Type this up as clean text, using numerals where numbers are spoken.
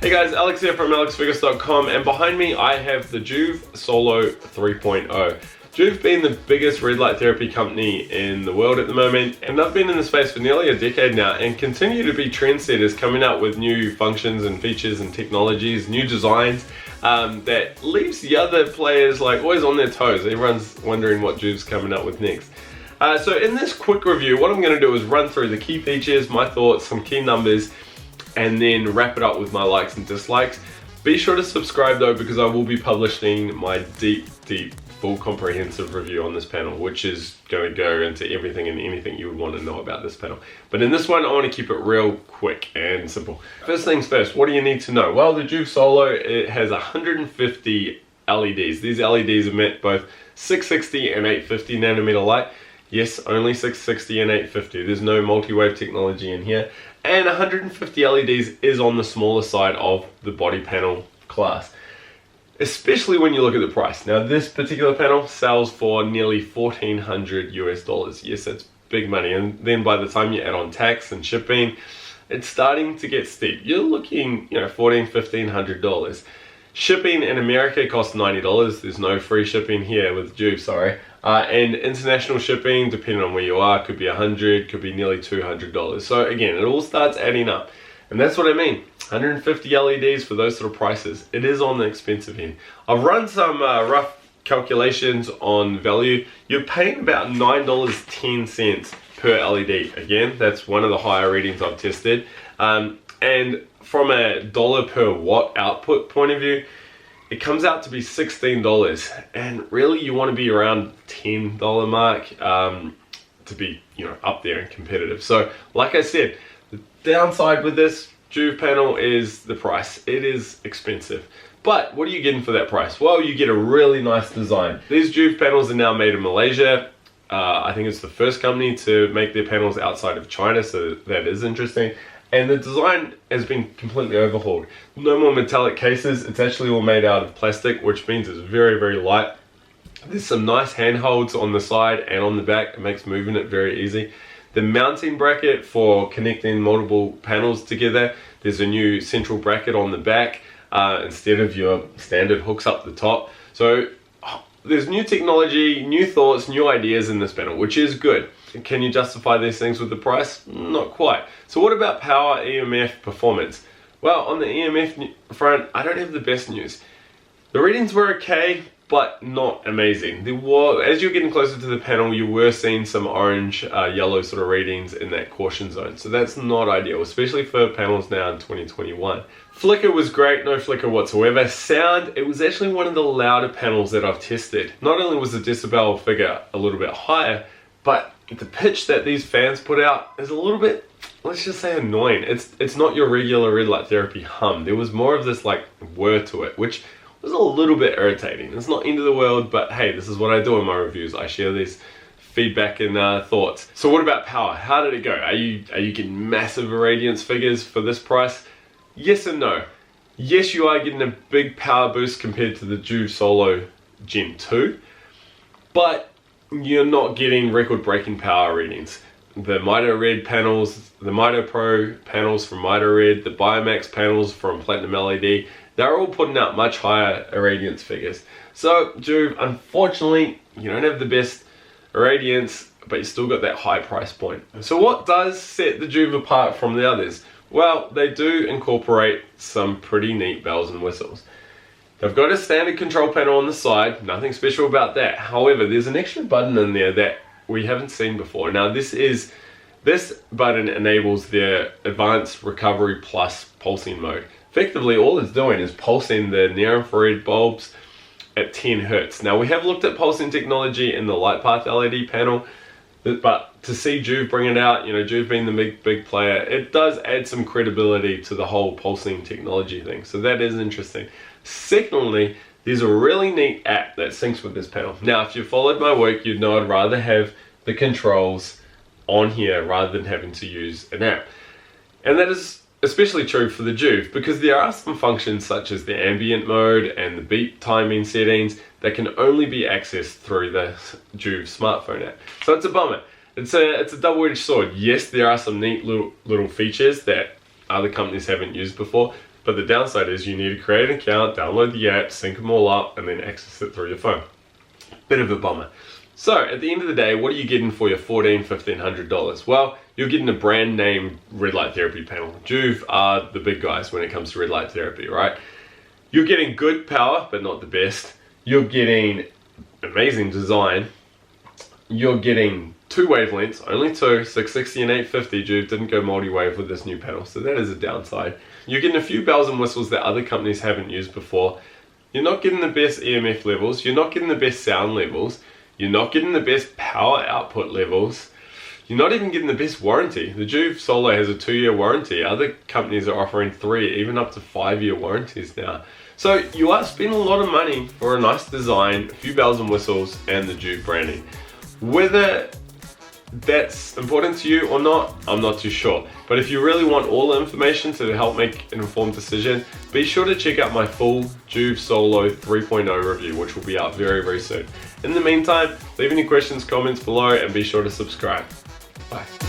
Hey guys, Alex here from alexfergus.com, and behind me I have the Joovv Solo 3.0. Joovv being the biggest red light therapy company in the world at the moment, and they've been in the space for nearly a decade now and continue to be trendsetters, coming out with new functions and features and technologies, new designs that leaves the other players like always on their toes. Everyone's wondering what Joovv's coming up with next. So in this quick review, what I'm going to do is run through the key features, my thoughts, some key numbers, and then wrap it up with my likes and dislikes. Be sure to subscribe though, because I will be publishing my deep, full comprehensive review on this panel, which is going to go into everything and anything you would want to know about this panel. But in this one, I want to keep it real quick and simple. First things first, what do you need to know? Well, the Joovv Solo, it has 150 LEDs. These LEDs emit both 660 and 850 nanometer light. Yes, only 660 and 850. There's no multi-wave technology in here. And 150 LEDs is on the smaller side of the body panel class, especially when you look at the price. Now, this particular panel sells for nearly $1,400 US. Yes, that's big money. And then by the time you add on tax and shipping, it's starting to get steep. You're looking, $1,400, $1,500. Shipping in America costs $90. There's no free shipping here with Joovv, sorry. And international shipping, depending on where you are, could be $100, could be nearly $200. So again, it all starts adding up. And that's what I mean. 150 LEDs for those sort of prices. It is on the expensive end. I've run some rough calculations on value. You're paying about $9.10 per LED. Again, that's one of the higher readings I've tested. And from a dollar per watt output point of view, it comes out to be $16, and really you want to be around $10 mark to be up there and competitive. So like I said, the downside with this Joovv panel is the price. It is expensive. But what are you getting for that price? Well, you get a really nice design. These Joovv panels are now made in Malaysia. I think it's the first company to make their panels outside of China, so that is interesting. And the design has been completely overhauled. No more metallic cases. It's actually all made out of plastic, which means it's very, very light. There's some nice handholds on the side and on the back. It makes moving it very easy. The mounting bracket for connecting multiple panels together, there's a new central bracket on the back instead of your standard hooks up the top. So there's new technology, new thoughts, new ideas in this panel, which is good. Can you justify these things with the price? Not quite. So what about power, EMF, performance? Well, on the EMF front, I don't have the best news. The readings were okay, but not amazing. As you're getting closer to the panel, you were seeing some orange, yellow sort of readings in that caution zone. So that's not ideal, especially for panels now in 2021. Flicker was great, no flicker whatsoever. Sound, it was actually one of the louder panels that I've tested. Not only was the decibel figure a little bit higher, but the pitch that these fans put out is a little bit, let's just say, annoying. It's not your regular red light therapy hum. There was more of this like whir to it, which was a little bit irritating. It's not end of the world, but hey, this is what I do in my reviews. I share these feedback and thoughts. So what about power? How did it go? Are you getting massive irradiance figures for this price? Yes and no. Yes, you are getting a big power boost compared to the Joovv Solo Gen 2, but you're not getting record-breaking power readings. The Mito Red panels, the Mito Pro panels from Mito Red, the Biomax panels from Platinum LED, they're all putting out much higher irradiance figures. So Joovv, unfortunately, you don't have the best irradiance, but you still got that high price point. So what does set the Joovv apart from the others? Well, they do incorporate some pretty neat bells and whistles. They've got a standard control panel on the side, nothing special about that. However, there's an extra button in there that we haven't seen before. Now this button enables their Advanced Recovery Plus pulsing mode. Effectively, all it's doing is pulsing the near-infrared bulbs at 10 Hertz. Now we have looked at pulsing technology in the LightPath LED panel, but to see Joovv bring it out, Joovv being the big player, it does add some credibility to the whole pulsing technology thing. So that is interesting. Secondly, there's a really neat app that syncs with this panel. Now, if you followed my work, you'd know I'd rather have the controls on here rather than having to use an app. And that is especially true for the Joovv, because there are some functions such as the ambient mode and the beat timing settings that can only be accessed through the Joovv smartphone app. So it's a bummer. It's a double-edged sword. Yes, there are some neat little features that other companies haven't used before, But the downside is you need to create an account, download the app, sync them all up, and then access it through your phone. Bit of a bummer. So at the end of the day, what are you getting for your $1,400, $1,500? Well, you're getting a brand name red light therapy panel. Joovv are the big guys when it comes to red light therapy, right? You're getting good power, but not the best. You're getting amazing design. You're getting 2 wavelengths, only 2, 660 and 850. Joovv didn't go multi-wave with this new panel, so that is a downside. You're getting a few bells and whistles that other companies haven't used before. You're not getting the best EMF levels. You're not getting the best sound levels. You're not getting the best power output levels. You're not even getting the best warranty. The Joovv Solo has a 2-year warranty. Other companies are offering 3, even up to 5-year warranties now. So you are spending a lot of money for a nice design, a few bells and whistles, and the Joovv branding. Whether that's important to you or not, I'm not too sure. But if you really want all the information to help make an informed decision, be sure to check out my full Joovv Solo 3.0 review, which will be out very, very soon. In the meantime, leave any questions, comments below, and be sure to subscribe. Bye.